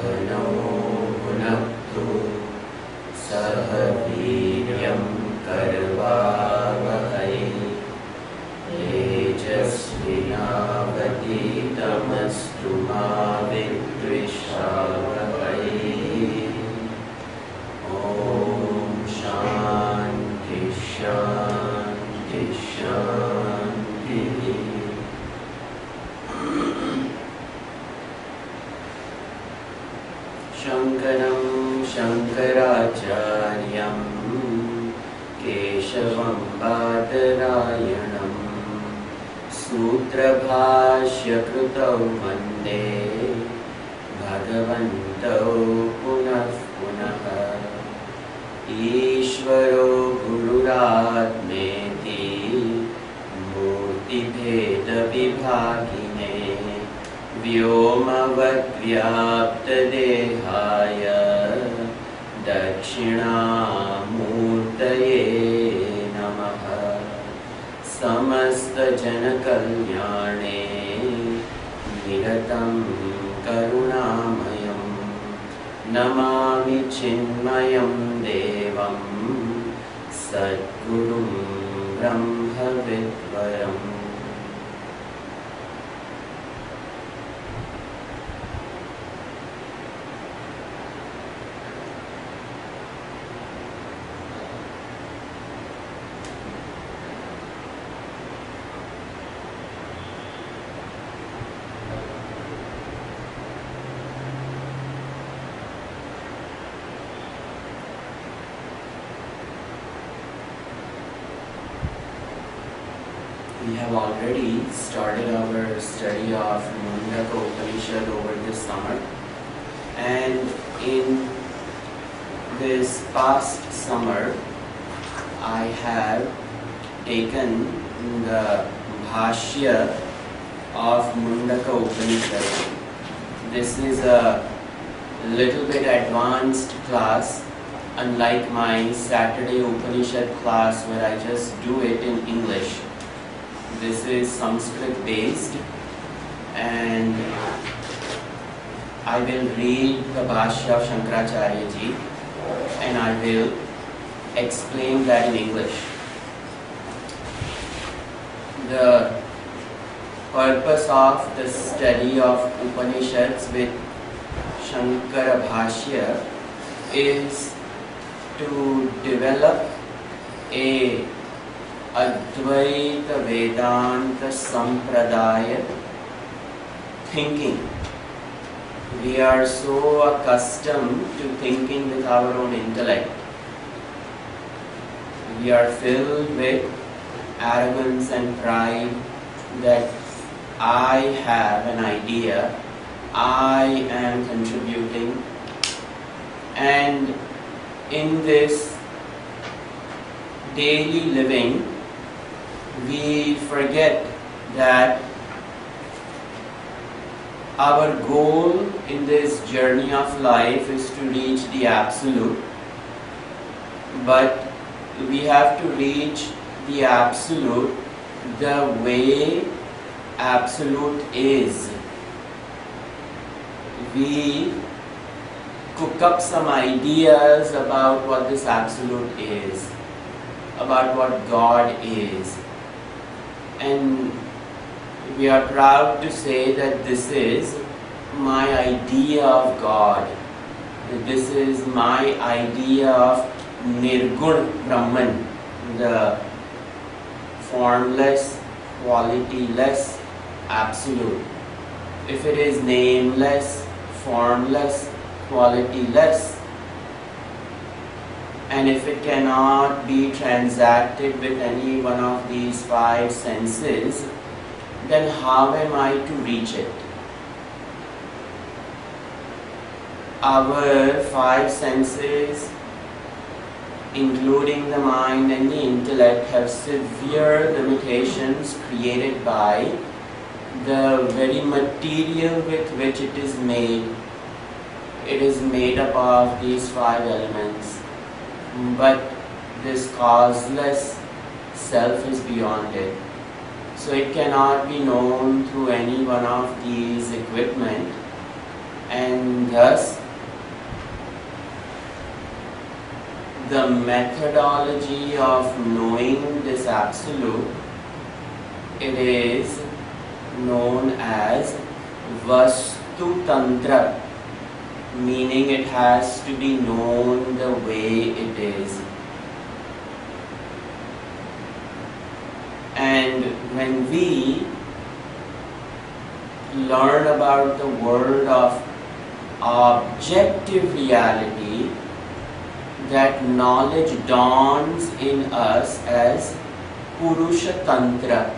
सहनौ भुनक्तु सह वीर्यं करवावहै तेजस्विनावधीतमस्तु मा विद्विषावहै। ॐ शान्ति शान्ति शान्तिः। शङ्करं शङ्कराचार्यं केशवं बादरायणं सूत्रभाष्यकृतौ वन्दे भगवन्तौ पुनः पुनः। ईश्वरो गुरुरात्मेति मूर्तिभेदविभागिने व्योमवद्व्याप्तदेहाय दक्षिणामूर्तये नमः। समस्तजनकल्याणे निरतं करुणामयं नमामि चिन्मयं देवं सद्गुरुं ब्रह्मविद्वरम्। We have already started our study of Mundaka Upanishad over this summer, and in this past summer I have taken the Bhashya of Mundaka Upanishad. This is a little bit advanced class, unlike my Saturday Upanishad class where I just do it in English. This is Sanskrit based, and I will read the Bhashya of Shankaracharya ji and I will explain that in English. The purpose of the study of Upanishads with Shankara Bhashya is to develop a Advaita Vedanta Sampradaya thinking. We are so accustomed to thinking with our own intellect. We are filled with arrogance and pride that I have an idea, I am contributing, and in this daily living we forget that our goal in this journey of life is to reach the Absolute, but we have to reach the Absolute the way Absolute is. We cook up some ideas about what this Absolute is, about what God is, and we are proud to say that this is my idea of God, this is my idea of Nirgun Brahman, the formless, qualityless Absolute. If it is nameless, formless, qualityless, and if it cannot be transacted with any one of these five senses, then how am I to reach it? Our five senses, including the mind and the intellect, have severe limitations created by the very material with which it is made. It is made up of these five elements. But this causeless self is beyond it. So it cannot be known through any one of these equipment, and thus the methodology of knowing this absolute, it is known as Vastu Tantra, meaning it has to be known the way it is. And when we learn about the world of objective reality, that knowledge dawns in us as Purusha Tantra.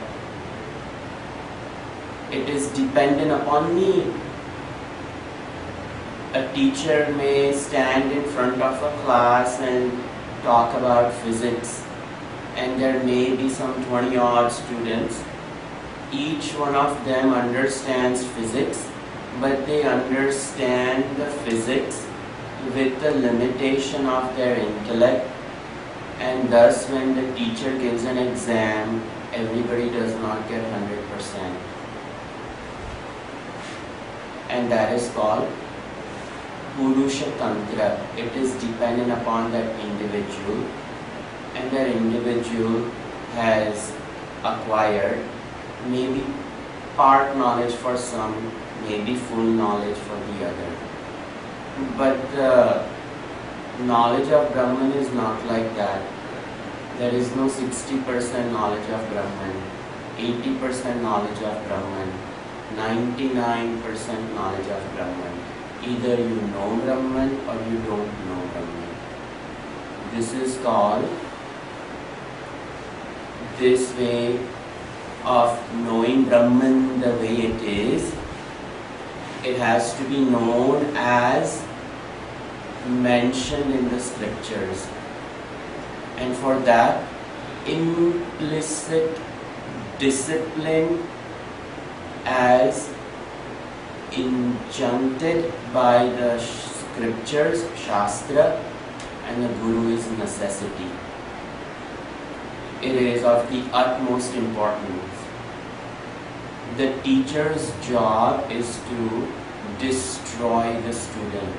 It is dependent upon me. A teacher may stand in front of a class and talk about physics, and there may be some 20 odd students. Each one of them understands physics, but they understand the physics with the limitation of their intellect, and thus when the teacher gives an exam, everybody does not get 100%. And that is called Purusha Tantra. It is dependent upon that individual, and that individual has acquired maybe part knowledge for some, maybe full knowledge for the other. But the knowledge of Brahman is not like that. There is no 60% knowledge of Brahman, 80% knowledge of Brahman, 99% knowledge of Brahman. Either you know Brahman or you don't know Brahman. This is called, this way of knowing Brahman the way it is. It has to be known as mentioned in the scriptures, and for that implicit discipline as injuncted by the scriptures, Shastra, and the Guru is necessity. It is of the utmost importance. The teacher's job is to destroy the student.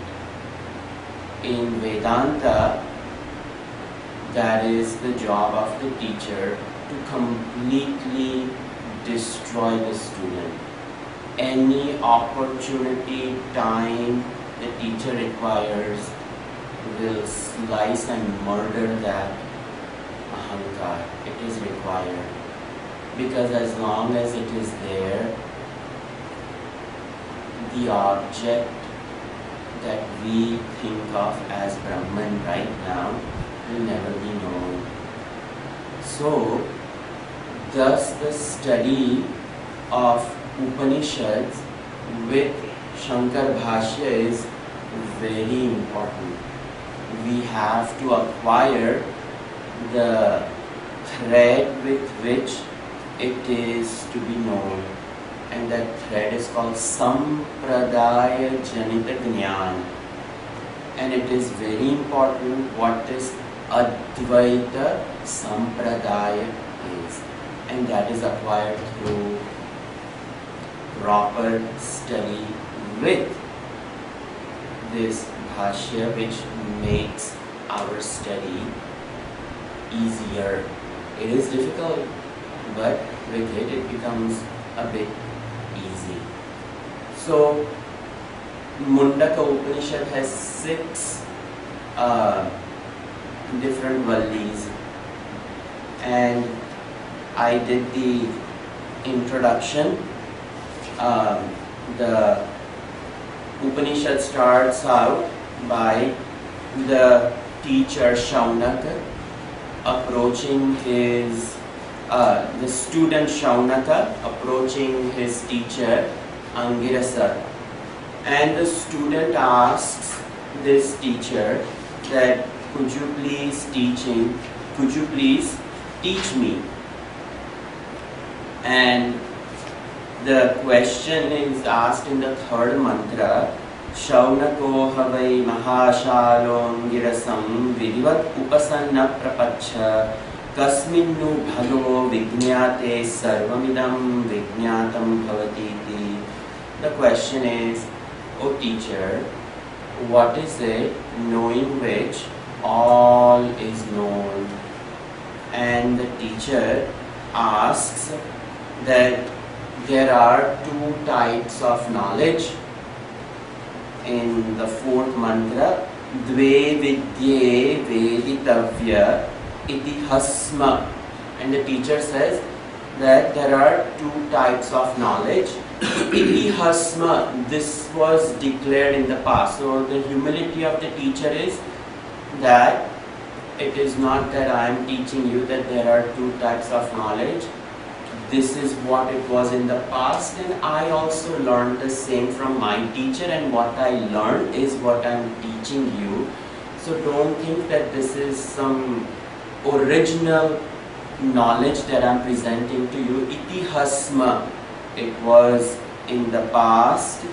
In Vedanta, that is the job of the teacher, to completely destroy the student. Any opportunity, time the teacher requires will slice and murder that ahankar. It is required. Because as long as it is there, the object that we think of as Brahman right now will never be known. So, thus the study of Upanishads with Shankar Bhashya is very important. We have to acquire the thread with which it is to be known, and that thread is called Sampradaya Janita Jnana. And it is very important what is Advaita Sampradaya is, and that is acquired through proper study with this Bhashya, which makes our study easier. It is difficult, but with it becomes a bit easy. So, Mundaka Upanishad has 6 different vallis, and I did the introduction. The Upanishad starts out by the teacher Shaunaka approaching his the student Shaunaka approaching his teacher Angirasa, and the student asks this teacher that could you please teach me? And the question is asked in the 3rd mantra. Shaunako havai mahashalo girasam vidivat upasanna prapacha kasminnu bhagavo vijñāte sarvamidam vijñātam bhavatiti. The question is, O teacher, what is it knowing which all is known. And the teacher asks that there are two types of knowledge in the fourth mantra. Dve vidye veditavya iti hasma. And the teacher says that there are two types of knowledge. Iti hasma, this was declared in the past. So the humility of the teacher is that it is not that I am teaching you that there are two types of knowledge. This is what it was in the past, and I also learned the same from my teacher, and what I learned is what I am teaching you. So don't think that this is some original knowledge that I am presenting to you. Iti hasma, it was in the past,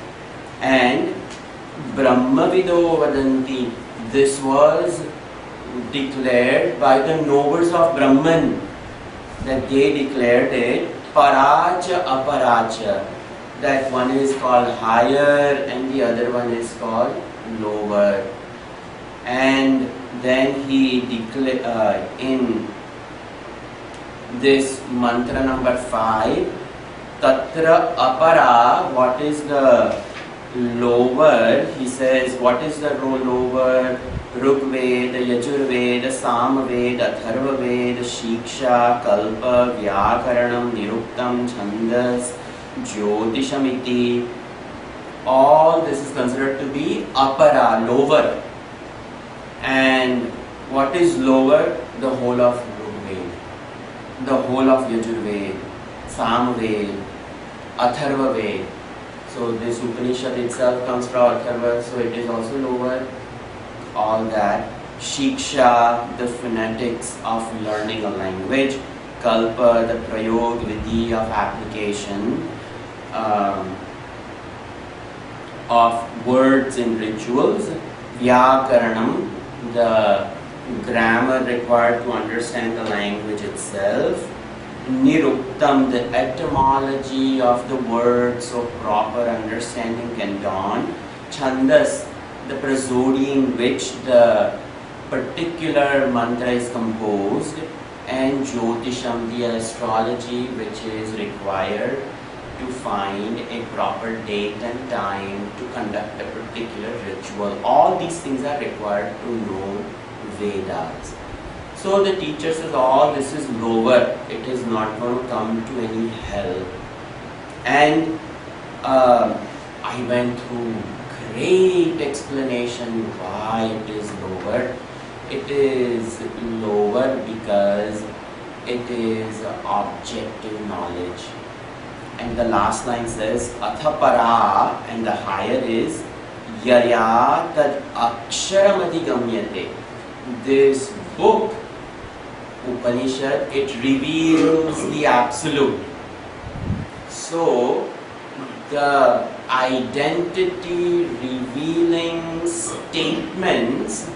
and Brahmavido vadanti, this was declared by the knowers of Brahman, that they declared it. Paracha aparacha, that one is called higher and the other one is called lower. And then he declared in this mantra number 5, Tatra apara, what is the lower? He says, what is the lower? Rugveda, Yajurveda, Samaveda, Atharvaveda, Shiksha, Kalpa, Vyakaranam, Niruktam, Chandas, Jyotishamiti. All this is considered to be apara, lower. And what is lower? The whole of Rugveda, the whole of Yajurveda, Samaveda, Atharvaveda. So this Upanishad itself comes from Atharva, so it is also lower. All that. Shiksha, the phonetics of learning a language. Kalpa, the prayog, vidhi of application of words in rituals. Vyakaranam, the grammar required to understand the language itself. Niruktam, the etymology of the word, so proper understanding can dawn. Chandas, the prosody in which the particular mantra is composed. And Jyotisham, the astrology which is required to find a proper date and time to conduct a particular ritual. All these things are required to know Vedas. So the teacher says all this is lower, it is not going to come to any help. And I went through great explanation why it is lower. It is lower because it is objective knowledge. And the last line says Athapara, and the higher is Yaya tad aksharamati gamyate. This book, Upanishad, it reveals the absolute. So the identity revealing statements,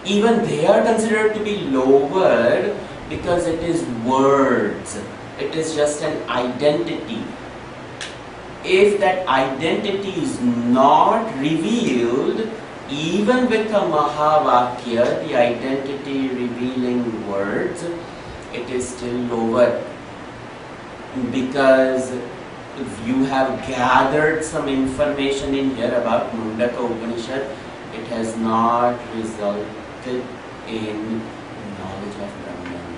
even they are considered to be lower because it is words. It is just an identity. If that identity is not revealed, even with a Mahavakya, the identity revealing words, it is still lower. Because if you have gathered some information in here about Mundaka Upanishad, it has not resulted in knowledge of Brahman.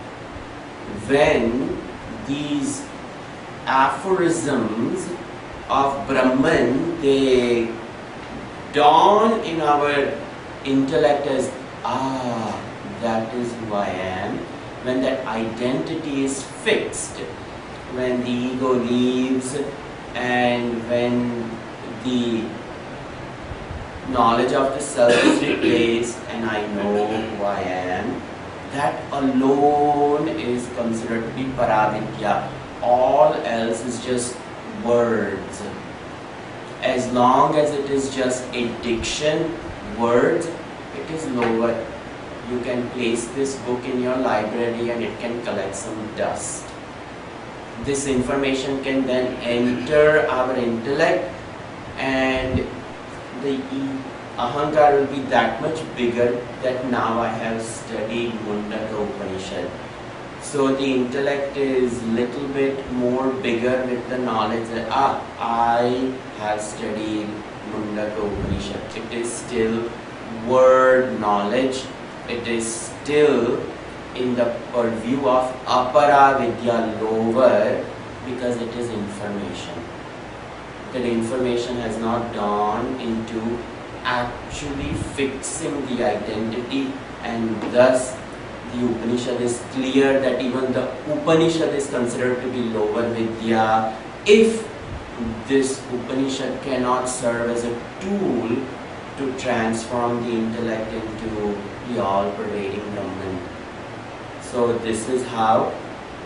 When these aphorisms of Brahman, they dawn in our intellect as, that is who I am. When that identity is fixed, when the ego leaves, and when the knowledge of the self is replaced and I know who I am, that alone is considered to be paravidya. All else is just words. As long as it is just a diction, words, it is lower. You can place this book in your library and it can collect some dust. This information can then enter our intellect, and the Ahankar will be that much bigger that now I have studied Mundaka Upanishad. So the intellect is little bit more bigger with the knowledge that I have studied Mundaka Upanishad. It is still word knowledge. It is still in the purview of Apara Vidya, lower, because it is information. That information has not gone into actually fixing the identity, and thus the Upanishad is clear that even the Upanishad is considered to be lower Vidya if this Upanishad cannot serve as a tool to transform the intellect into the all-pervading Brahman. So this is how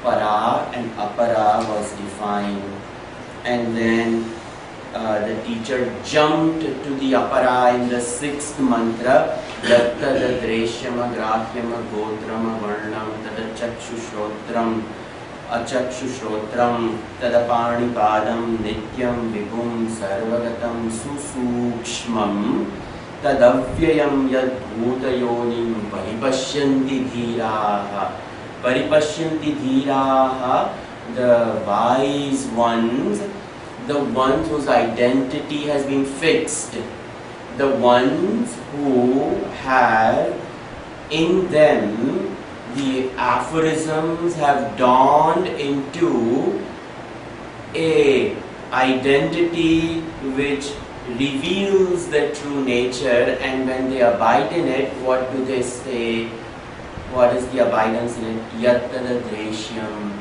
Para and Apara was defined. And then the teacher jumped to the Apara in the 6th mantra. Yattad dreshyam grahyam gotram varnam tada chakshushrotram achakshushrotram tada panipadam nityam vibhum sarvagatam susukshmam tadavyayam yad bhutayonim paripashyanti dhiraha. Paripashyanti dhiraha, the wise ones, the ones whose identity has been fixed, the ones who have in them the aphorisms have dawned into a identity which reveals the true nature, and when they abide in it, what do they say? What is the abidance in it? Yattara dreshyam,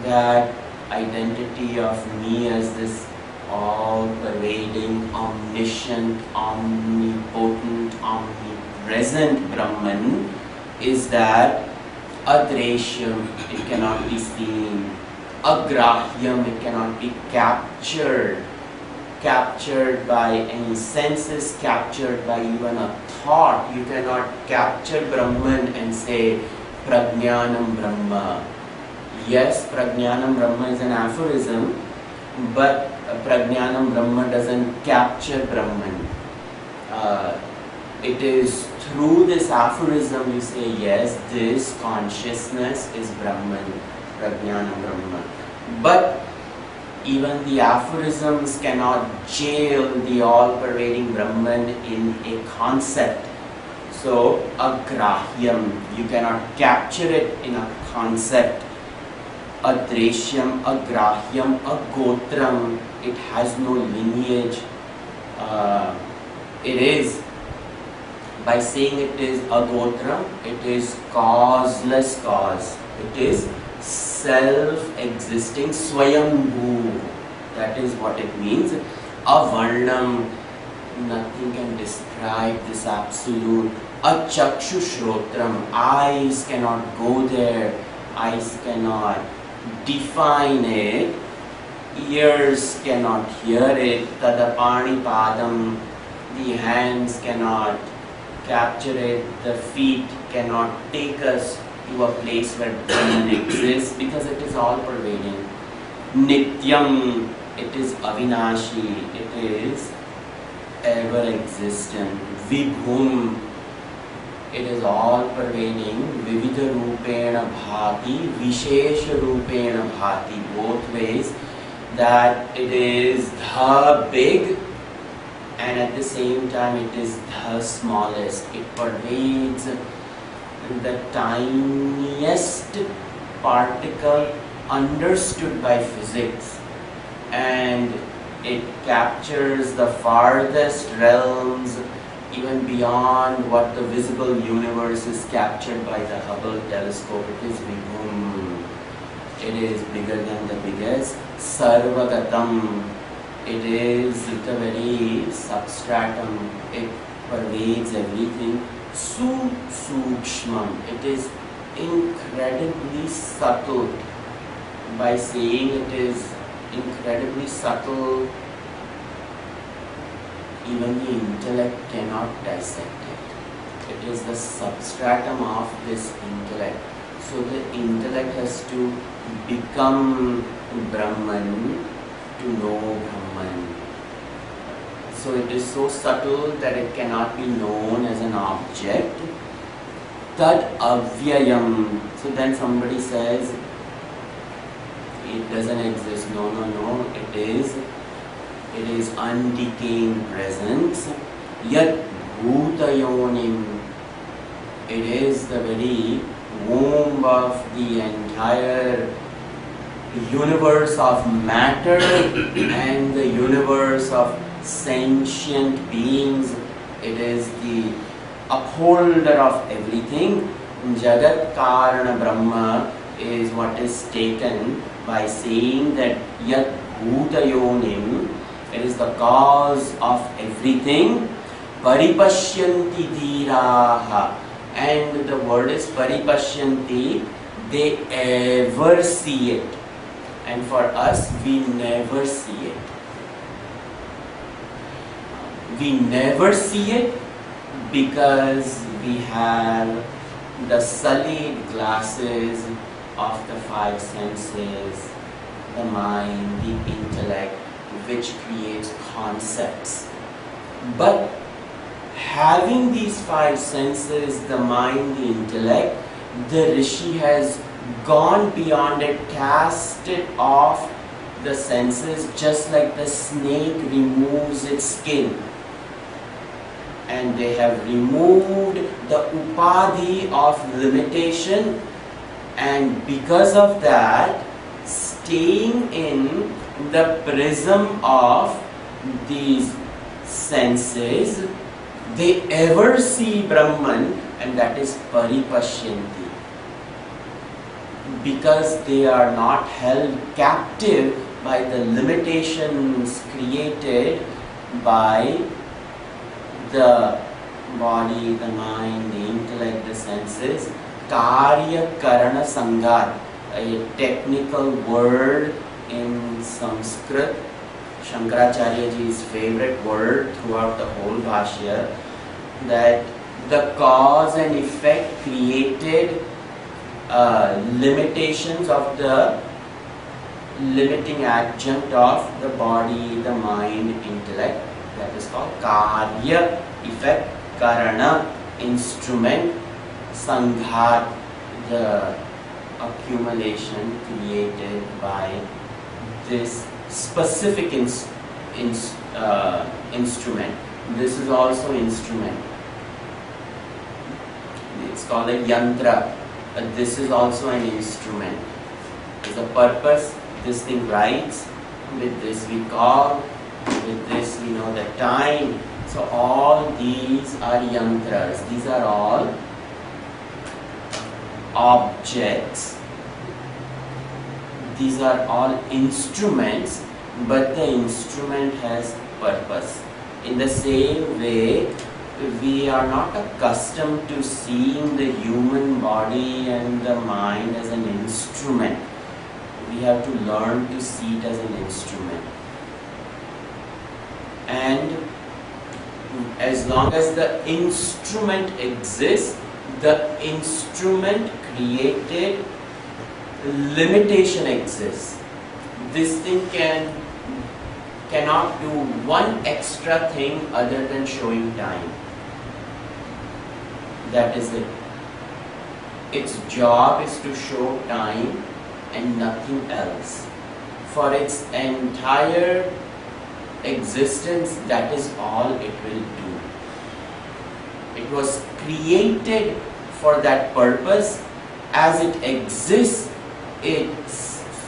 that identity of me as this all-pervading, omniscient, omnipotent, omnipresent Brahman is that adreshyam, it cannot be seen, agrahyam, it cannot be captured by any senses, captured by even a thought. You cannot capture Brahman and say Prajnanam Brahma. Yes, Prajnanam Brahma is an aphorism, but Prajnanam Brahma doesn't capture Brahman. It is through this aphorism you say, yes, this consciousness is Brahman, Prajnanam Brahma. But even the aphorisms cannot jail the all-pervading Brahman in a concept. So, agrahyam, you cannot capture it in a concept. Adreshyam, agrahyam, agotram, it has no lineage. It is, by saying it is agotram, it is causeless cause. It is self-existing, swayambhu. That is what it means. Avarnam, nothing can describe this absolute. Achakshushrotram, eyes cannot go there. Eyes cannot define it. Ears cannot hear it. Tadapani padam, the hands cannot capture it. The feet cannot take us to a place where Brahman exists, because it is all pervading. Nityam, it is avinashi, it is ever existent. Vibhum, it is all pervading. Vividha rupena bhati, vishesha rupena bhati, both ways, that it is the big and at the same time it is the smallest. It pervades the tiniest particle understood by physics, and it captures the farthest realms, even beyond what the visible universe is captured by the Hubble telescope. It is Vibhum. It is bigger than the biggest. Sarvagatam. It is the very substratum. It pervades everything. Sukshmam, it is incredibly subtle. By saying it is incredibly subtle, even the intellect cannot dissect it. It is the substratum of this intellect. So the intellect has to become Brahman to know Brahman. So it is so subtle that it cannot be known as an object. Tad avyayam. So then somebody says, it doesn't exist. No, no, no. It is undecaying presence. Yat bhutayonim. It is the very womb of the entire universe of matter and the universe of sentient beings. It is the upholder of everything. Jagat Karana Brahma is what is taken by saying that Yat Bhutayonim, it is the cause of everything. Paripashyanti Dhiraha, and the word is Paripashyanti, they ever see it. And for us, we never see it. We never see it because we have the sullied glasses of the five senses, the mind, the intellect, which creates concepts. But having these five senses, the mind, the intellect, the Rishi has gone beyond it, cast it off the senses, just like the snake removes its skin. And they have removed the upadhi of limitation, and because of that, staying in the prism of these senses, they ever see Brahman, and that is paripashyanti. Because they are not held captive by the limitations created by the body, the mind, the intellect, the senses. Karya Karana Sangat, a technical word in Sanskrit, Shankaracharya ji's favorite word throughout the whole Bhashya, that the cause and effect created limitations of the limiting adjunct of the body, the mind, intellect. That is called Karya, effect, Karana, instrument, Sanghat, the accumulation created by this specific instrument. This is also instrument. It's called a yantra. This is also an instrument. It's a purpose. This thing writes. With this we call. With this we know the time. So all these are yantras. These are all objects. These are all instruments, but the instrument has purpose. In the same way, we are not accustomed to seeing the human body and the mind as an instrument. We have to learn to see it as an instrument. And as long as the instrument exists, the instrument created limitation exists. This thing cannot do one extra thing other than showing time. That is it. Its job is to show time and nothing else. For its entire existence, that is all it will do. It was created for that purpose. As it exists, it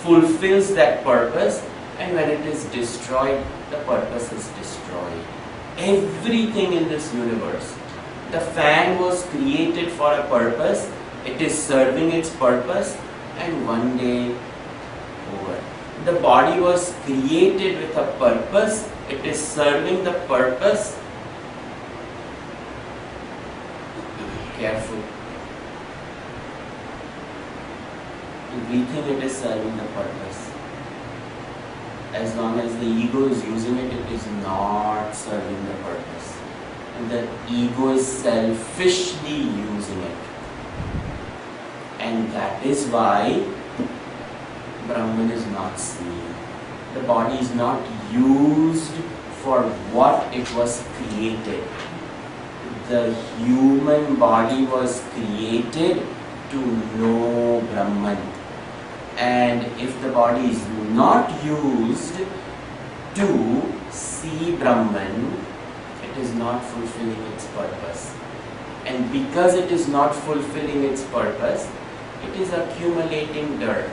fulfills that purpose, and when it is destroyed, the purpose is destroyed. Everything in this universe. The fan was created for a purpose, it is serving its purpose, and one day over. The body was created with a purpose, it is serving the purpose. Careful. We think it is serving the purpose. As long as the ego is using it, it is not serving the purpose. And the ego is selfishly using it. And that is why Brahman is not seen. The body is not used for what it was created. The human body was created to know Brahman. And if the body is not used to see Brahman, it is not fulfilling its purpose. And because it is not fulfilling its purpose, it is accumulating dirt,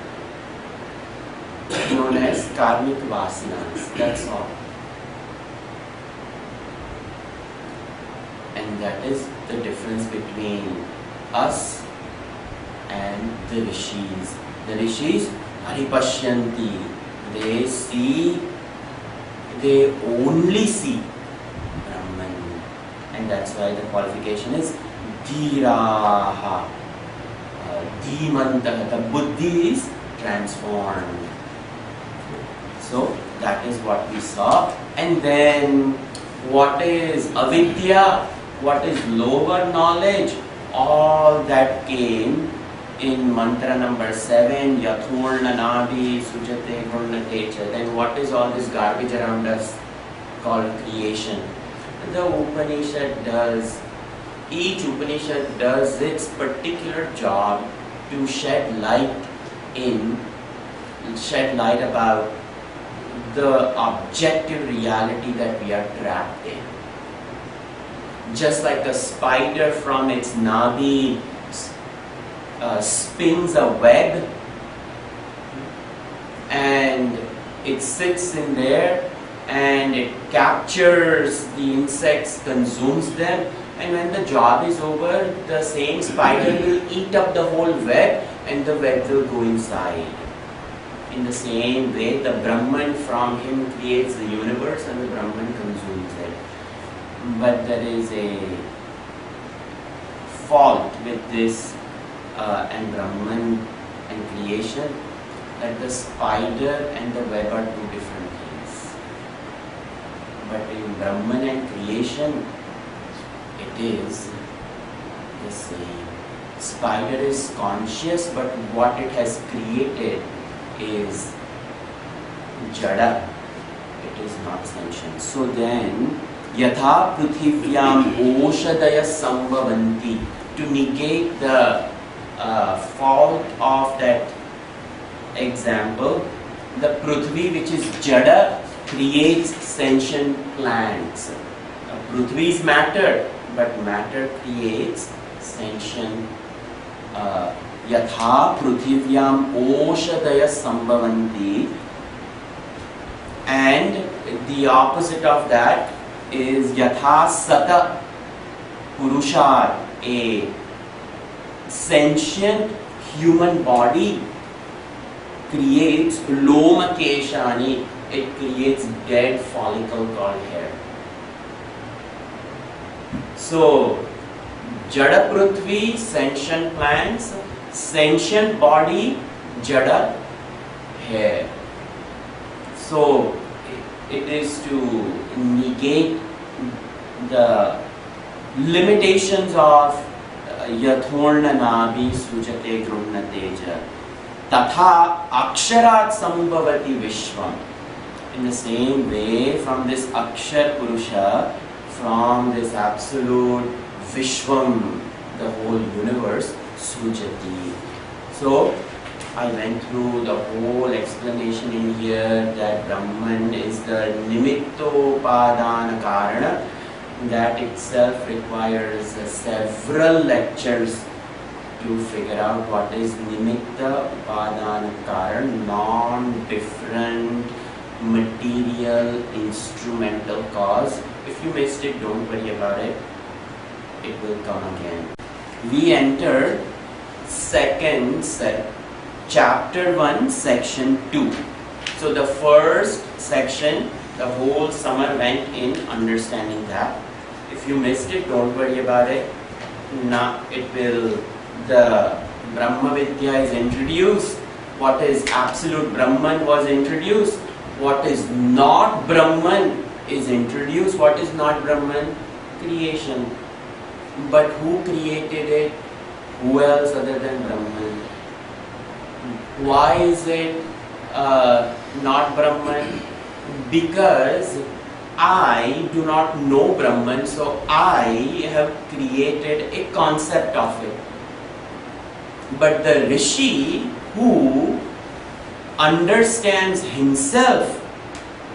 known as karmic vasanas. That's all. And that is the difference between us and the rishis. The rishis, haripashyanti, they only see Brahman. And that's why the qualification is dhiraha, dhimantah. The buddhi is transformed. So that is what we saw. And then what is avidya, what is lower knowledge, all that came in mantra number 7, yathurna nadi sujate gurnatecha. Then what is all this garbage around us called creation? The Upanishad does, each Upanishad does its particular job to shed light about the objective reality that we are trapped in. Just like a spider from its nabi spins a web and it sits in there and it captures the insects, consumes them, and when the job is over, the same spider will eat up the whole web and the web will go inside. In the same way, the Brahman from him creates the universe and the Brahman consumes it. But there is a fault with this and Brahman and creation, that the spider and the web are two different things. But in Brahman and creation, it is the same. Spider is conscious, but what it has created is jada. It is not sentient. So then, yatha pruthivyam oshadaya sambhavanti, to negate the fault of that example, the Prithvi, which is jada, creates sentient plants. Prithvi is matter, but matter creates sentient. Yatha pruthivyam oshadaya sambhavanti, and the opposite of that is yatha sata purushar, a sentient human body creates loma keshani, it creates dead follicle called hair. So jada prithvi, sentient plants, sentient body, jada hair. So it is to negate the limitations of yathurna nabi sujate grunnateja tatha aksharat sambhavati vishvam. In the same way, from this akshar purusha, from this absolute vishvam, the whole universe, sujati. So I went through the whole explanation in here that Brahman is the nimittopadana karana. That itself requires several lectures to figure out what is nimitta upadana karan, non-different material instrumental cause. If you missed it, don't worry about it. It will come again. We entered chapter 1, section 2. So the first section, the whole summer went in understanding that. If you missed it, don't worry about it. Now the Brahma Vidya is introduced. What is absolute Brahman was introduced. What is not Brahman is introduced. What is not Brahman? Creation. But who created it? Who else other than Brahman? Why is it not Brahman? Because I do not know Brahman, so I have created a concept of it. But the Rishi who understands himself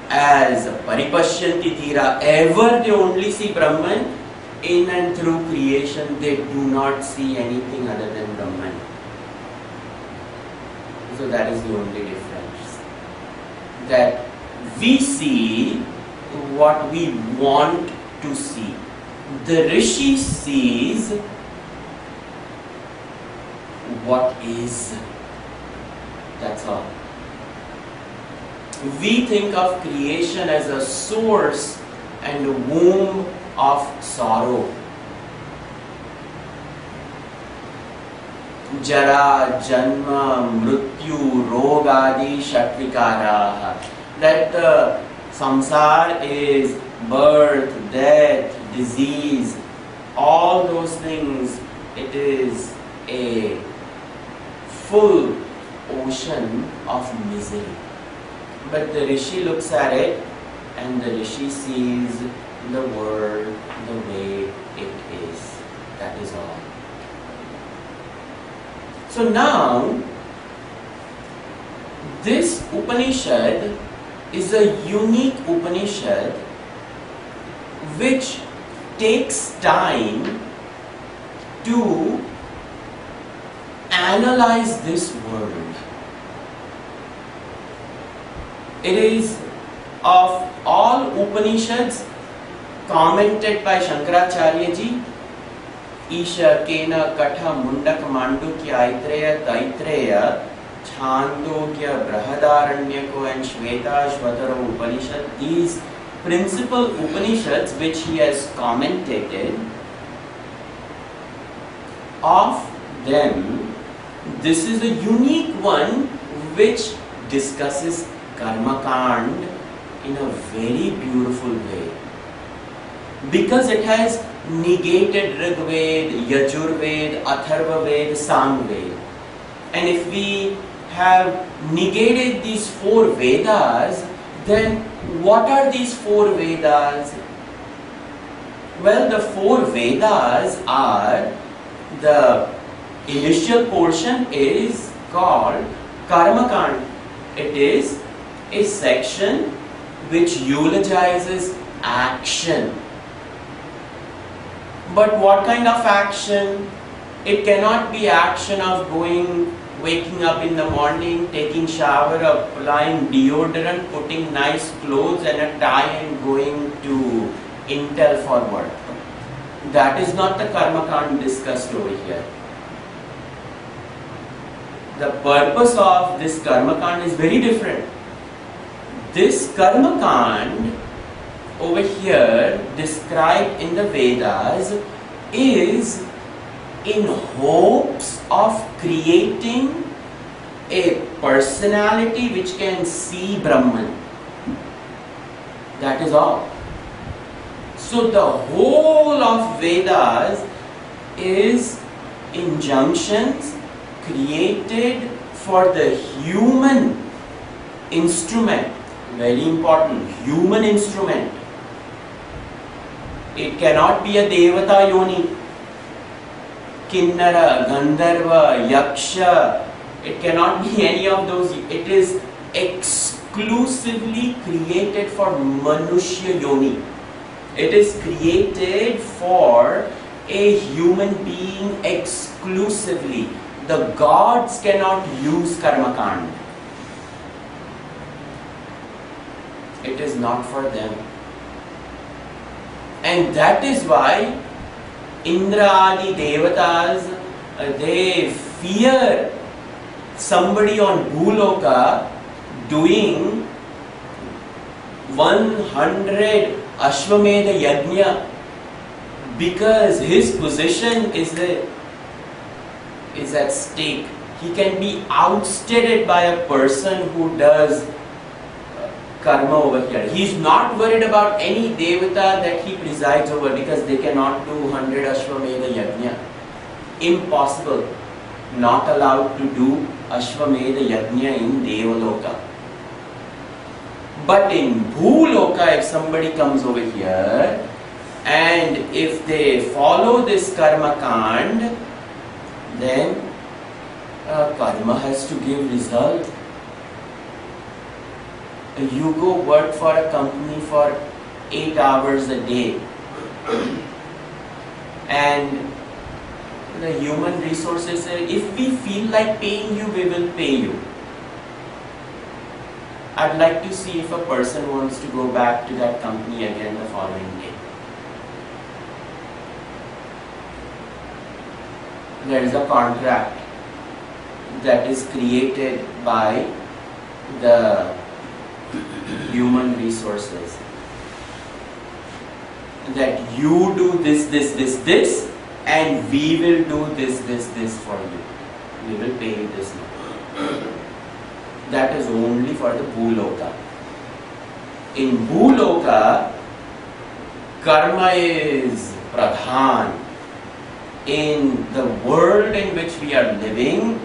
as Paripashyanti Dhira, ever they only see Brahman, in and through creation they do not see anything other than Brahman. So that is the only difference. That we see what we want to see. The Rishi sees what is. That's all. We think of creation as a source and a womb of sorrow. Jara, Janma, Mrityu, Rogadi, Shatvikaraha. That the samsara is birth, death, disease, all those things. It is a full ocean of misery. But the Rishi looks at it and the Rishi sees the world the way it is. That is all. So now, this Upanishad is a unique Upanishad which takes time to analyze this world. It is of all Upanishads commented by Shankaracharya ji, Isha, Kena, Katha, Mundaka, Mandukya, Aitreya, Taitreya, Chandogya, Brahadaranyako and Shveta, Shvatara Upanishad, these principal Upanishads which he has commentated, of them, this is a unique one which discusses Karma Kand in a very beautiful way. Because it has negated Rig Ved, Yajur Ved, Atharva Ved, Sam Ved. And if we have negated these four Vedas, then what are these four Vedas? Well, the four Vedas are, the initial portion is called Karma Kand. It is a section which eulogizes action. But what kind of action? It cannot be action of waking up in the morning, taking shower, applying deodorant, putting nice clothes and a tie and going to Intel for work. That is not the Karma Kand discussed over here. The purpose of this Karma Kand is very different. This Karma Kand over here described in the Vedas is in hopes of creating a personality which can see Brahman. That is all. So the whole of Vedas is injunctions created for the human instrument. Very important, human instrument. It cannot be a Devata Yoni, Kinnara, Gandharva, Yaksha. It cannot be any of those. It is exclusively created for Manushya Yoni. It is created for a human being exclusively. The gods cannot use Karma Kand. It is not for them. And that is why Indra Adi Devatas, they fear somebody on Bhuloka doing 100 Ashwamedha Yajna, because his position is at stake. He can be ousted by a person who does karma over here. He is not worried about any devata that he presides over, because they cannot do 100 Ashwamedha Yajna. Impossible. Not allowed to do Ashwamedha Yajna in Devaloka. But in Bhuloka, if somebody comes over here and if they follow this karma kand, then karma has to give result. You go work for a company for 8 hours a day and the human resources say, if we feel like paying you, we will pay you. I'd like to see if a person wants to go back to that company again the following day. There is a contract that is created by the human resources that you do this and we will do this for you. We will pay you this much. That is only for the Bhuloka. In Bhuloka, karma is pradhan. In the world in which we are living,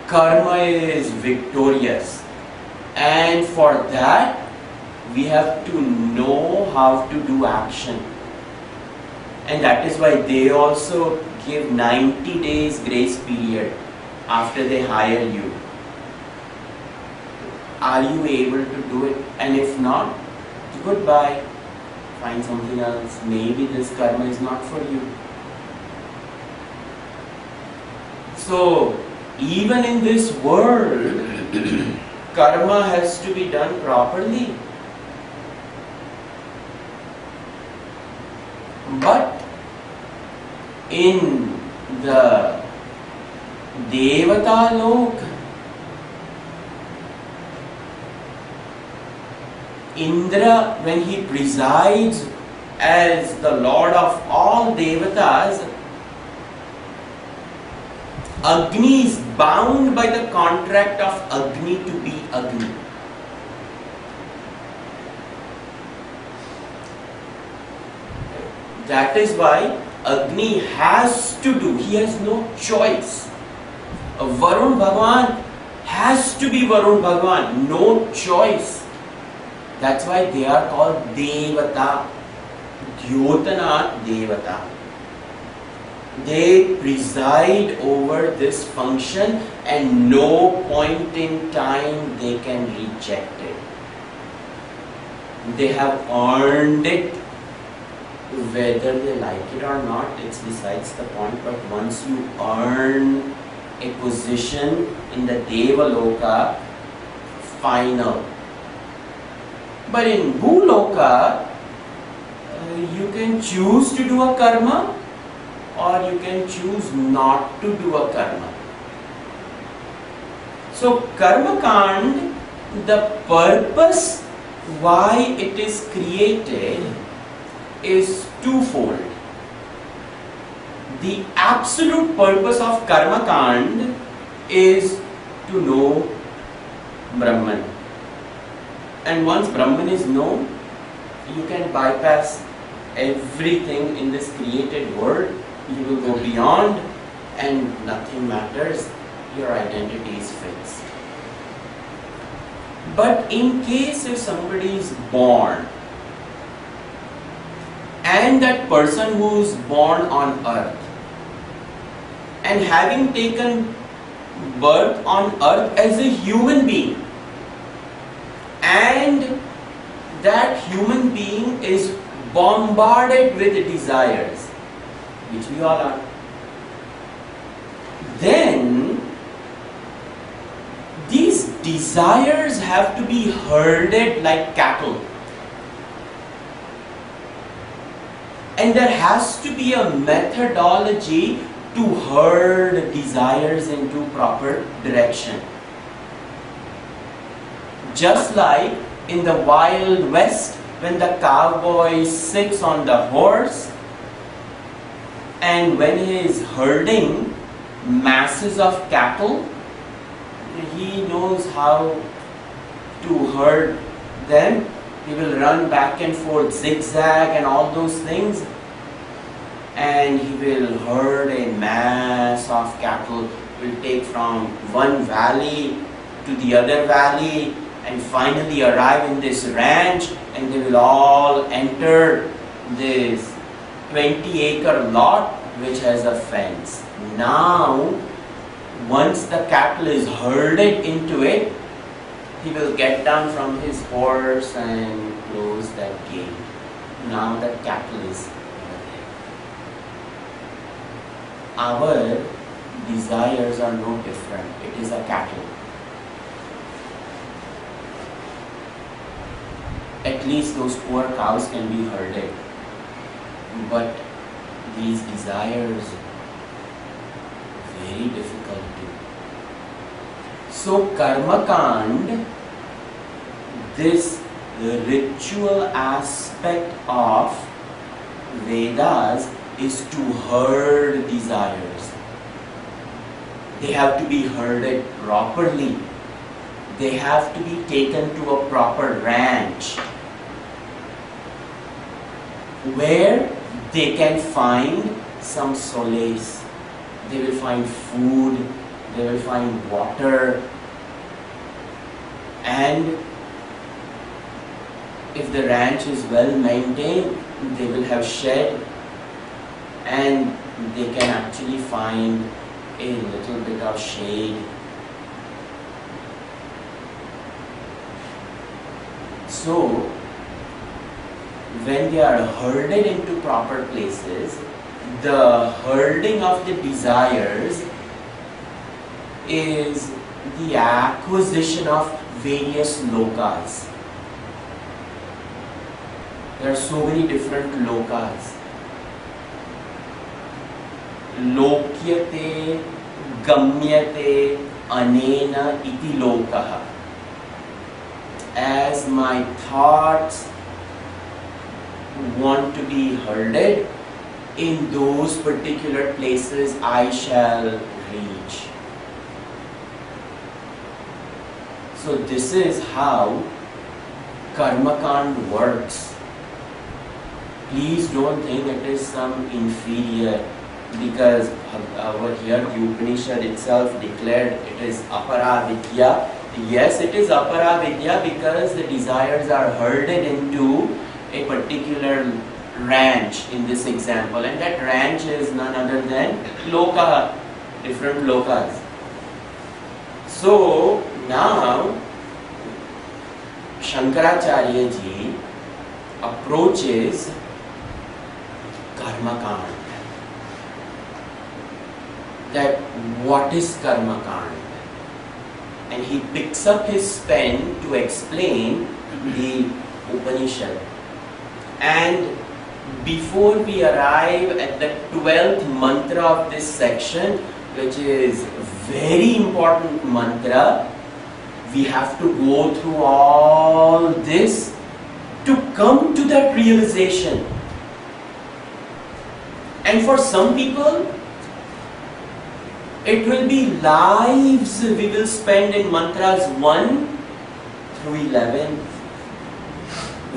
karma is victorious. And for that, we have to know how to do action. And that is why they also give 90 days grace period after they hire you. Are you able to do it? And if not, goodbye. Find something else. Maybe this karma is not for you. So, even in this world, karma has to be done properly. But in the Devata Lok, Indra, when he presides as the Lord of all Devatas, Agni is bound by the contract of Agni to be Agni. That is why Agni has to do, he has no choice. Varun Bhagwan has to be Varun Bhagwan, no choice. That's why they are called Devata, Dyotana Devata. They preside over this function and no point in time they can reject it. They have earned it. Whether they like it or not, it's besides the point. But once you earn a position in the Devaloka, final. But in Bhuloka, you can choose to do a karma or you can choose not to do a karma. So karma kand, the purpose why it is created is twofold. The absolute purpose of karma kand is to know Brahman. And once Brahman is known, you can bypass everything in this created world. You will go beyond and nothing matters. Your identity is fixed. But in case if somebody is born and that person who is born on earth and having taken birth on earth as a human being, and that human being is bombarded with desires, which we all are, then these desires have to be herded like cattle. And there has to be a methodology to herd desires into proper direction. Just like in the Wild West, when the cowboy sits on the horse and when he is herding masses of cattle, he knows how to herd them. He will run back and forth, zigzag and all those things, and he will herd a mass of cattle. Will take from one valley to the other valley and finally arrive in this ranch, and they will all enter this 20-acre lot which has a fence. Now, once the cattle is herded into it, he will get down from his horse and close that gate. Now the cattle is over there. Our desires are no different. It is a cattle. At least those poor cows can be herded. But these desires, very difficult to. So Karma Kand, this ritual aspect of Vedas is to herd desires. They have to be herded properly. They have to be taken to a proper ranch where they can find some solace. They will find food, they will find water, and if the ranch is well maintained, they will have shed and they can actually find a little bit of shade. So, when they are herded into proper places, the herding of the desires is the acquisition of various lokas. There are so many different lokas. Lokyate, gamyate, anena iti lokaha. As my thoughts want to be herded, in those particular places I shall reach. So this is how Karma Kand works. Please don't think it is some inferior, because over here the Upanishad itself declared it is apara vidya. Yes, it is apara vidya because the desires are herded into a particular ranch in this example, and that ranch is none other than loka, different lokas. So now Shankaracharya ji approaches Karma Kand. That what is Karma Kand? And he picks up his pen to explain the Upanishad. And before we arrive at the 12th mantra of this section, which is very important mantra, we have to go through all this to come to that realization. And for some people, it will be lives we will spend in mantras 1 through 11.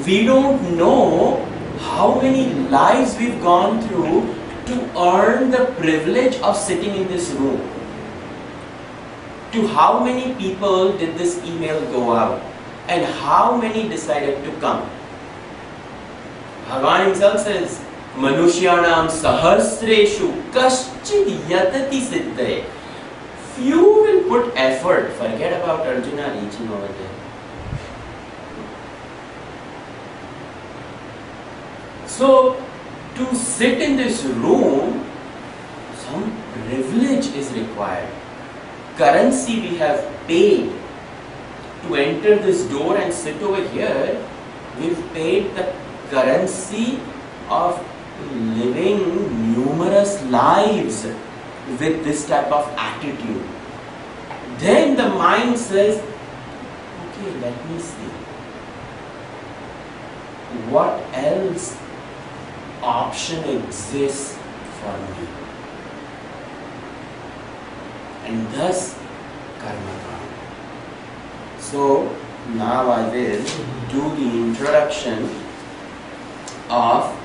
We don't know how many lives we've gone through to earn the privilege of sitting in this room. To how many people did this email go out? And how many decided to come? Bhagavan himself says, Manushyanam sahasreshu kaschid yatati siddhe. Few will put effort. Forget about Arjuna reaching over there. So, to sit in this room, some privilege is required. Currency we have paid to enter this door and sit over here. We've paid the currency of living numerous lives with this type of attitude. Then the mind says, okay, let me see. What else option exists for me? And thus, Karma Kand. So, now I will do the introduction of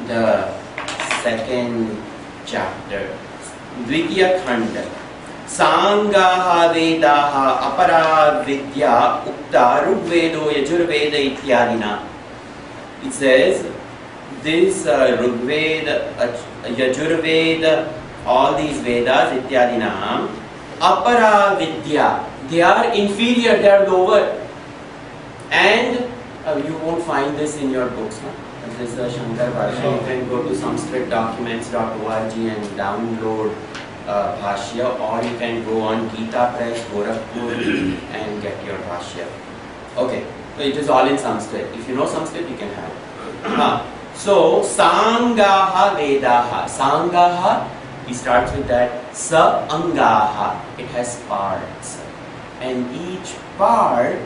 the second chapter, Dvitiya Khanda. Sangaha Vedaha Apara Vidya Ukta Rugvedo Yajurveda Ityadina. It says this Rugveda, Yajurveda, all these Vedas Ityadina, Apara Vidya, they are inferior, they are lower. And you won't find this in your books. No? This is the Shankar Bhashya. You can go to sanskritdocuments.org and download Bhashya, or you can go on Gita Press, Gorakhpur and get your Bhashya. Okay, so it is all in Sanskrit. If you know Sanskrit, you can have it. So, Sangaha Vedaha. Sangaha, he starts with that. Sa Angaha. It has parts. And each part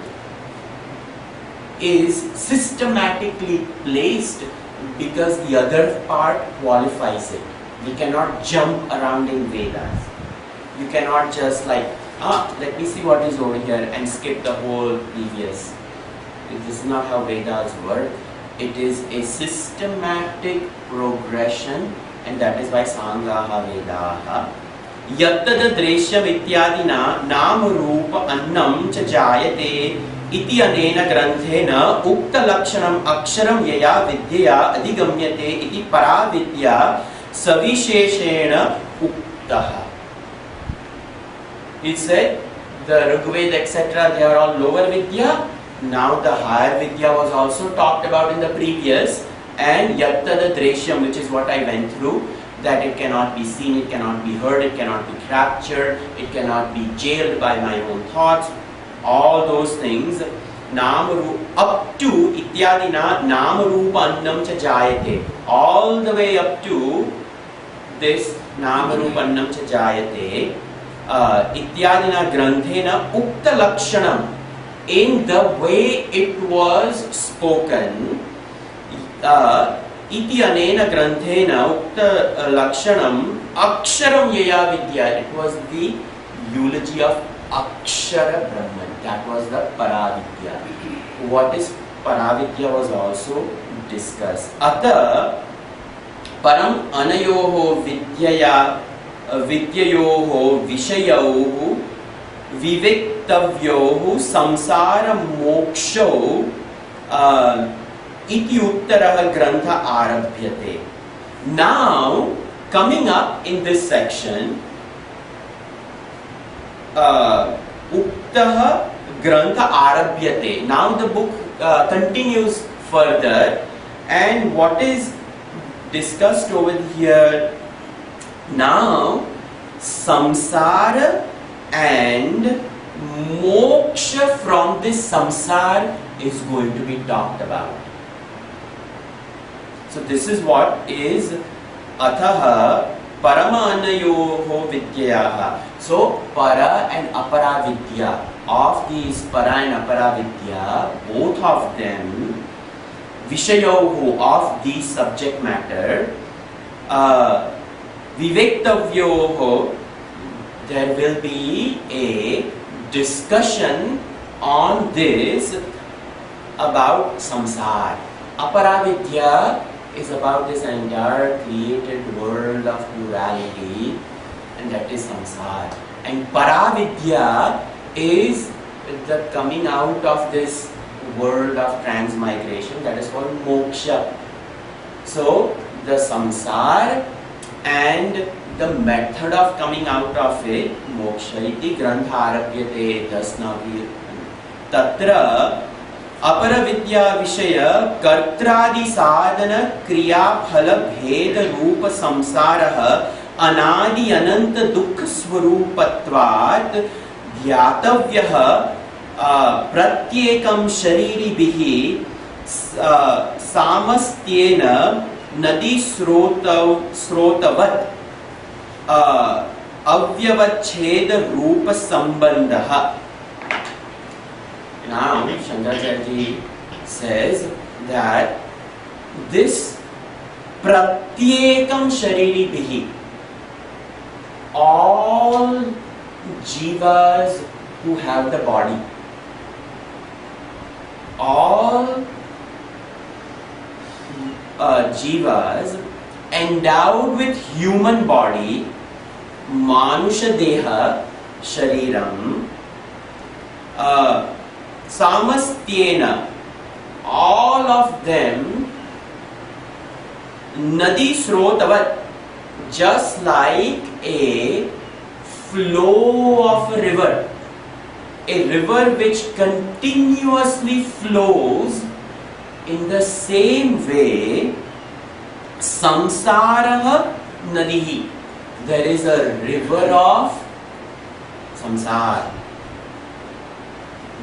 is systematically placed because the other part qualifies it. We cannot jump around in Vedas. You cannot just like, let me see what is over here and skip the whole previous. This is not how Vedas work. It is a systematic progression, and that is why Sangaha Vedaha. Yattada Dreshyam Ityadina Nam Rupa Annam Cha Jayate Iti Anena Granthena Ukta Lakshanam Aksharam Yaya Vidya Adigamyate Iti Paravidya Savisheshena Uktaha. He said the Rigveda etc. they are all lower Vidya. Now the higher Vidya was also talked about in the previous, and Yattada Dreshyam, which is what I went through, that it cannot be seen, it cannot be heard, it cannot be captured, it cannot be jailed by my own thoughts, all those things. Up to Ityadina Namarupa Annam Cha Jayate, all the way up to this Namarupa Annam Cha Jayate, Ityadina Granthena Ukta Lakshanam, in the way it was spoken, Iti Anena Granthena Ukta Lakshanam Aksharam Yaya Vidya. It was the eulogy of Akshara Brahman. That was the Paravidya. What is Paravidya was also discussed. Ata Param Anayoho Vidyaya Vidyayoho Vishayoho Viviktavyoho Samsara Moksho Iti Uttaraha Grantha Arabhyate. Now, coming up in this section, Uktaha Grantha Arabhyate. Now the book continues further, and what is discussed over here now, samsara and moksha from this samsara is going to be talked about. So this is what is Athaha Paramanayoho Vidyayaha. So Para and Apara Vidya, of these Para and Apara Vidya, both of them, Vishayoho, of the subject matter, Vivektavyoho, there will be a discussion on this about samsara. Aparavidya is about this entire created world of plurality, and that is samsara. And paravidya is the coming out of this world of transmigration, that is called moksha. So the samsara and the method of coming out of it, moksha iti grantha arabhyate. Thus now we tatra अपरविद्या विषय कर्त्रादि साधन क्रिया फल भेद रूप संसारः अनादि अनंत दुख स्वरूपत्वात् ध्यातव्यः प्रत्येकं शरीरिभिः सामस्त्येन नदी स्रोतवत् अव्यवच्छेद रूप संबंधः. Now, Shankaracharya says that this pratyekam shariri bihi, all jivas who have the body, all jivas endowed with human body, manusha deha, shariram samastyena, all of them nadi srotavat, just like a flow of a river which continuously flows. In the same way, samsara nadihi, there is a river of samsara.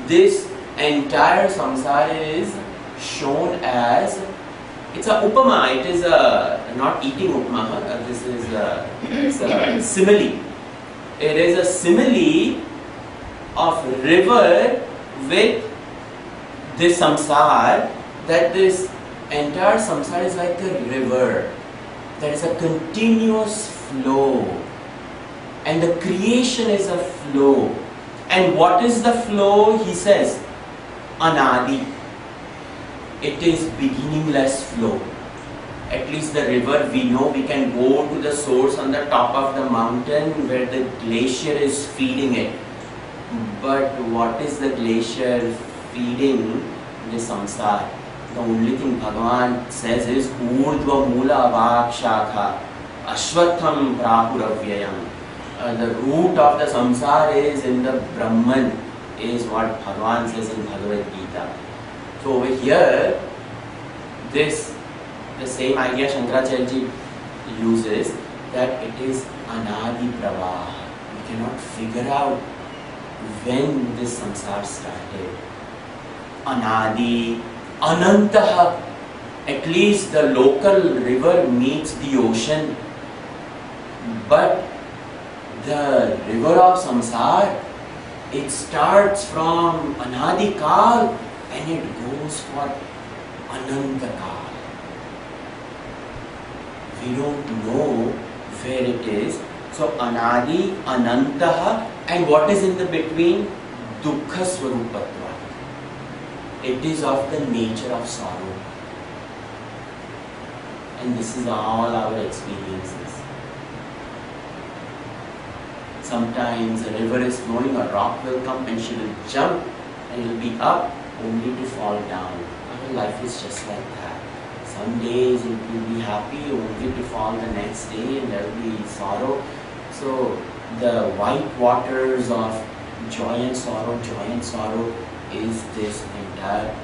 This entire samsara is shown as, it's a upama, it is a, not eating upama, this is it's a simile. It is a simile of river with this samsara, that this entire samsara is like a river. There is a continuous flow, and the creation is a flow. And what is the flow? He says, anadi. It is beginningless flow. At least the river, we know we can go to the source on the top of the mountain where the glacier is feeding it. But what is the glacier feeding? The samsara. The only thing Bhagavan says is urdhva mula avak shakha ashwatham prahuravyayam. The root of the samsara is in the Brahman, is what Bhagavan says in Bhagavad Gita. So over here, the same idea Shankaracharya ji uses, that it is anadi pravaha. We cannot figure out when this samsara started. Anadi, anantaha, at least the local river meets the ocean. But the river of samsara, it starts from anadi kal and it goes for ananta kal. We don't know where it is. So anadi, anantaha, and what is in the between? Dukkha swarupatva. It is of the nature of sorrow. And this is all our experiences. Sometimes a river is flowing, a rock will come and she will jump and it will be up only to fall down. Our life is just like that. Some days it will be happy only to fall the next day and there will be sorrow. So the white waters of joy and sorrow is this entire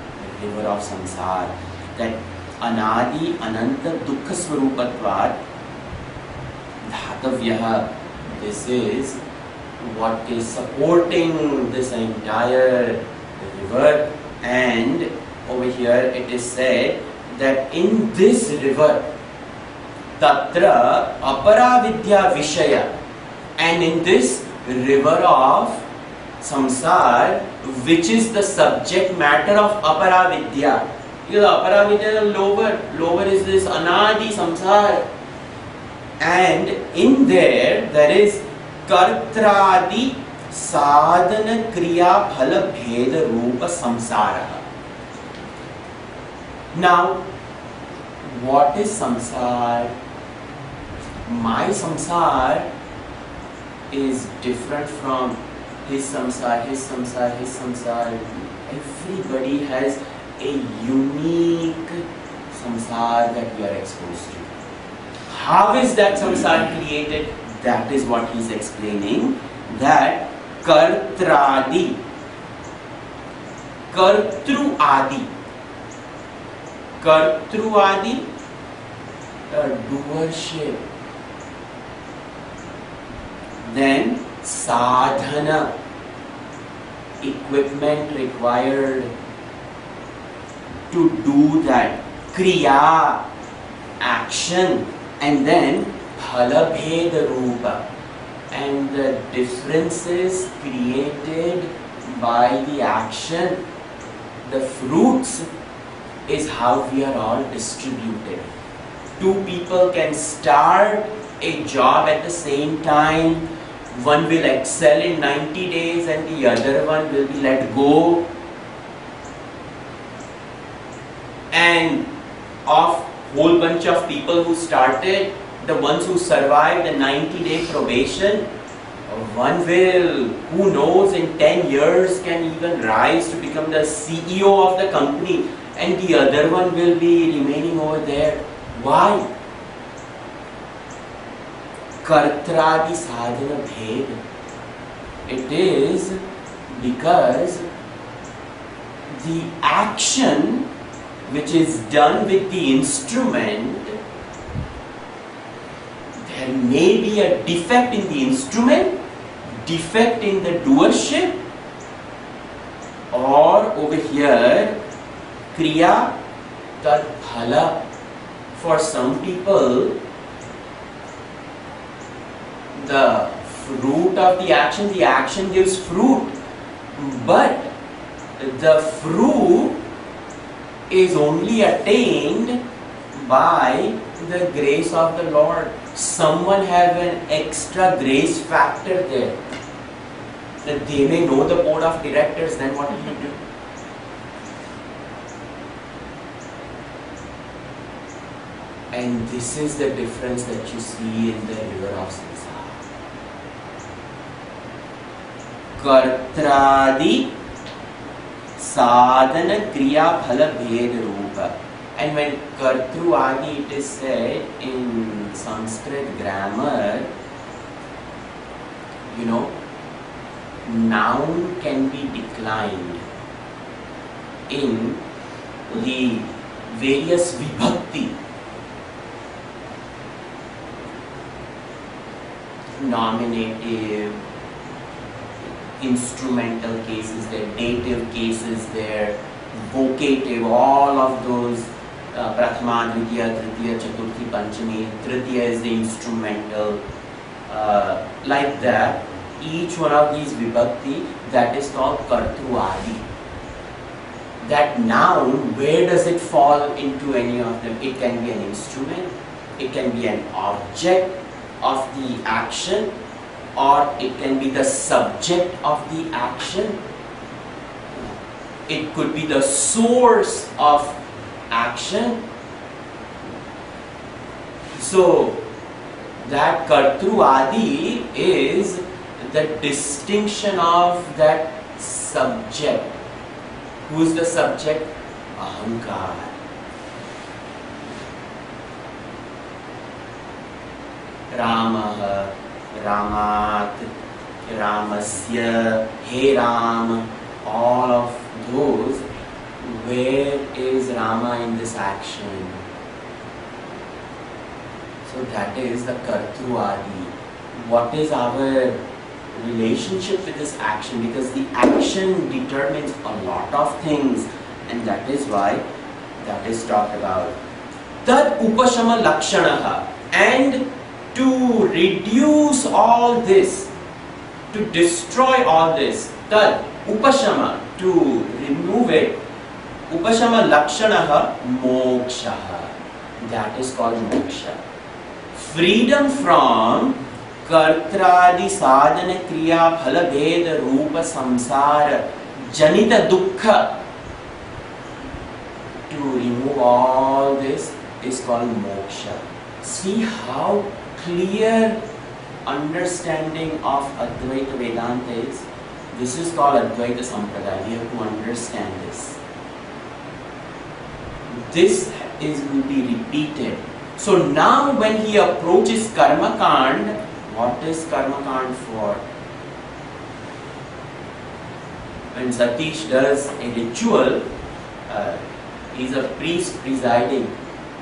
river of samsara. That anadi, ananta, dukkha swarupatvat dhatavyaha. This is what is supporting this entire river. And over here it is said that in this river, tatra aparavidya vishaya, and in this river of samsara, which is the subject matter of aparavidya. Because aparavidya is lower is this anadi samsara. And in there is kartradi sadhana kriya phala bheda rupa samsara. Now, what is samsara? My samsara is different from his samsara. Everybody has a unique samsara that we are exposed to. How is that samsara created? That is what he is explaining. That kartradi, kartru adi, doership. Then sadhana, equipment required to do that. Kriya, action. And then phala bheda rupa, and the differences created by the action, the fruits, is how we are all distributed. Two people can start a job at the same time. One will excel in 90 days and the other one will be let go. And of whole bunch of people who started, the ones who survived the 90-day probation, One will, who knows, in 10 years can even rise to become the CEO of the company, and the other one will be remaining over there. Why? Kartradi sadhana bhed. It is because the action which is done with the instrument, there may be a defect in the instrument, defect in the doership, or over here, kriya tad phala. For some people, the fruit of the action gives fruit, but the fruit is only attained by the grace of the Lord. Someone have an extra grace factor there. That they may know the board of directors, then what will you do? And this is the difference that you see in the river of samsara. Kartradi sadhana kriya phala bhed rupa. And when kartru adi, it is said in Sanskrit grammar, noun can be declined in the various vibhakti. Nominative, instrumental cases there, dative cases there, vocative, all of those, prathama, dvitiya, tritiya, chaturthi, panchami. Tritiya is the instrumental, like that. Each one of these vibhakti, that is called kartru adi. That noun, where does it fall into any of them? It can be an instrument, it can be an object of the action, or it can be the subject of the action. It could be the source of action. So that kartru adi is the distinction of that subject. Who is the subject? Ahankar. Ramaha, Ramat, Ramasya, Hey Ram, all of those. Where is Rama in this action? So that is the kartru adi. What is our relationship with this action? Because the action determines a lot of things, and that is why that is talked about. Tad upashama lakshanaha. And to reduce all this, to destroy all this, tad upashama, to remove it, upashama lakshanaha mokshaha. That is called moksha. Freedom from kartradi sadhana kriya phala bhed rupa samsara janita dukkha. To remove all this is called moksha. See how clear understanding of Advaita Vedanta is. This is called Advaita Sampradaya. We have to understand this. This will be repeated. So now when he approaches Karma Kand, what is Karma Kand for? When Satish does a ritual, he's a priest presiding,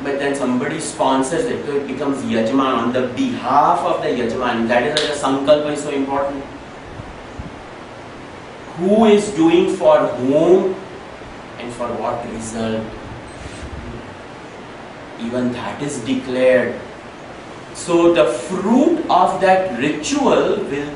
but then somebody sponsors it, so it becomes Yajman on the behalf of the Yajman. That is why the Sankalpa is so important. Who is doing for whom and for what result? Even that is declared. So the fruit of that ritual will